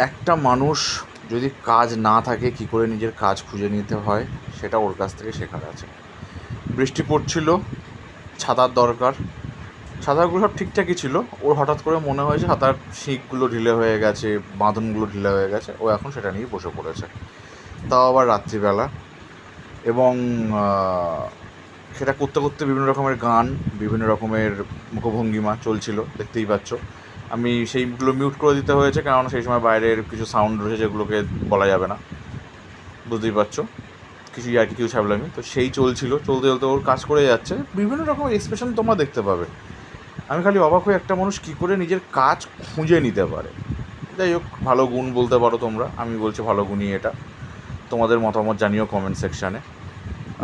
একটা মানুষ যদি কাজ না থাকে কী করে নিজের কাজ খুঁজে নিতে হয় সেটা ওর কাছ থেকে শেখার আছে। বৃষ্টি পড়ছিল, ছাতার দরকার। ছাতাগুলো সব ঠিকঠাকই ছিল, ওর হঠাৎ করে মনে হয়েছে ছাতার শিকগুলো ঢিলে হয়ে গেছে, বাঁধনগুলো ঢিলে হয়ে গেছে, ও এখন সেটা নিয়ে বসে পড়েছে, তাও আবার রাত্রিবেলা। এবং সেটা করতে করতে বিভিন্ন রকমের গান, বিভিন্ন রকমের মুখভঙ্গিমা চলছিল, দেখতেই পাচ্ছ। আমি সেইগুলো মিউট করে দিতে হয়েছে, কারণ সেই সময় বাইরের কিছু সাউন্ড রয়েছে যেগুলোকে বলা যাবে না, বুঝতেই পারছো, কিছু আর কি কিছু ছাবলামি। তো সেই চলছিল, চলতে চলতে ওর কাজ করে যাচ্ছে, বিভিন্ন রকমের এক্সপ্রেশন তোমরা দেখতে পাবে। আমি খালি অবাক হয়ে একটা মানুষ কী করে নিজের কাজ খুঁজে নিতে পারে। যাই হোক, ভালো গুণ বলতে পারো তোমরা, আমি বলছি ভালো গুণই এটা। তোমাদের মতামত জানিও কমেন্ট সেকশানে।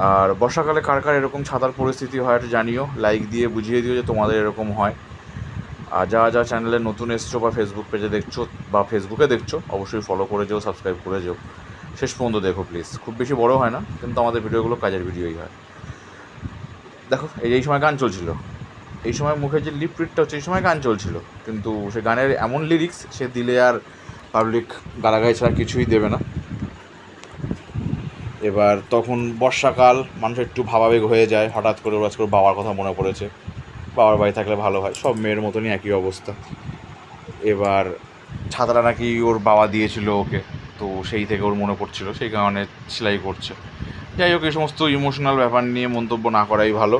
আর বর্ষাকালে কার কার এরকম ছাতার পরিস্থিতি হয় এটা জানিও, লাইক দিয়ে বুঝিয়ে দিও যে তোমাদের এরকম হয়। আর যা চ্যানেলে নতুন এসছো বা ফেসবুক পেজে দেখছো বা ফেসবুকে দেখছো, অবশ্যই ফলো করে যেও, সাবস্ক্রাইব করে যেও, শেষ পর্যন্ত দেখো প্লিজ। খুব বেশি বড় হয় না, কিন্তু আমাদের ভিডিওগুলো কাজের ভিডিওই হয়। দেখো, এই সময় গান চলছিল, এই সময় মুখের যে লিপ রিডটা হচ্ছে, এই সময় গান চলছিল, কিন্তু সে গানের এমন লিরিক্স সে দিলে আর পাবলিক গালাগাই ছাড়া কিছুই দেবে না। এবার তখন বর্ষাকাল, মানুষ একটু ভাবাবেগ হয়ে যায়, হঠাৎ করে ওর আজকে বাবার কথা মনে পড়েছে, বাবার বাড়ি থাকলে ভালো হয়, সব মেয়ের মতনই একই অবস্থা। এবার ছাতাটা নাকি ওর বাবা দিয়েছিল ওকে, তো সেই থেকে ওর মনে পড়ছিল, সেই কারণে সেলাই করছে। যাই হোক, এই সমস্ত ইমোশনাল ব্যাপার নিয়ে মন্তব্য না করাই ভালো।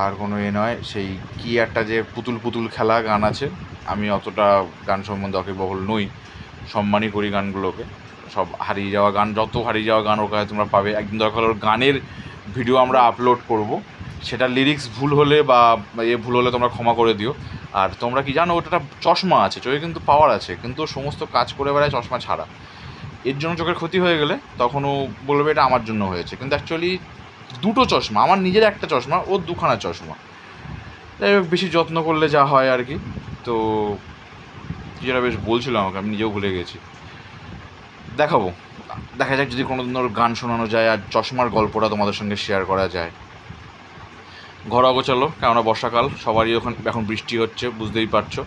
আর কোনো নয়, সেই কি একটা যে পুতুল পুতুল খেলা গান আছে, আমি অতটা গান সম্বন্ধে অকিবহল নই, সম্মানই করি গানগুলোকে। সব হারিয়ে যাওয়া গান, যত হারিয়ে যাওয়া গান ওর কাছে তোমরা পাবে। একদিন দরকার ওর গানের ভিডিও আমরা আপলোড করব, সেটা লিরিক্স ভুল হলে বা ভুল হলে তোমরা ক্ষমা করে দিও। আর তোমরা কি জানো, ওটা চশমা আছে, চোখে কিন্তু পাওয়ার আছে, কিন্তু সমস্ত কাজ করে বেড়ায় চশমা ছাড়া। এর জন্য চোখের ক্ষতি হয়ে গেলে তখনও বলবে এটা আমার জন্য হয়েছে, কিন্তু অ্যাকচুয়ালি দুটো চশমা, আমার নিজের একটা চশমা, ওর দুখানা চশমা। যাই হোক, বেশি যত্ন করলে যা হয় আর কি। তো যেটা বেশ বলছিল আমাকে, আমি নিজেও ভুলে গেছি, দেখাবো, দেখা যাক যদি কোনো দিন ওর গান শোনানো যায় আর চশমার গল্পটা তোমাদের সঙ্গে শেয়ার করা যায়। ঘর অগোছালো, কেননা বর্ষাকাল, সবারই এখন বৃষ্টি হচ্ছে, বুঝতেই পারছো।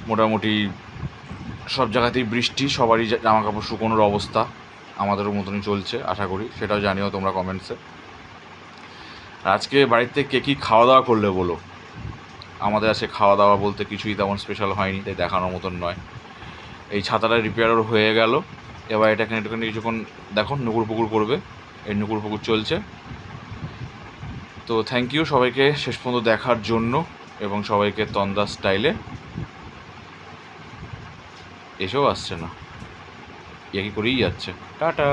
মোটামুটি সব জায়গাতেই বৃষ্টি, সবারই জামা কাপড় শুকোনোর অবস্থা, আমাদেরও মতনই চলছে আশা করি, সেটাও জানিও তোমরা কমেন্টসে। আজকে বাড়িতে কে কী খাওয়া দাওয়া করলে বলো? আমাদের আজকে খাওয়া দাওয়া বলতে কিছুই তেমন স্পেশাল হয়নি, তাই দেখানোর মতন নয়। এই ছাতাটা রিপেয়ারও হয়ে গেল, এবার এটাকে একটুখানি কিছুক্ষণ দেখো নুকুর পুকুর করবে, এই নুকুর পুকুর চলছে। তো থ্যাংক ইউ সবাইকে শেষ পর্যন্ত দেখার জন্য, এবং সবাইকে তন্দা স্টাইলে এসেও আসছে না, ইয়ে করেই যাচ্ছে, টাটা।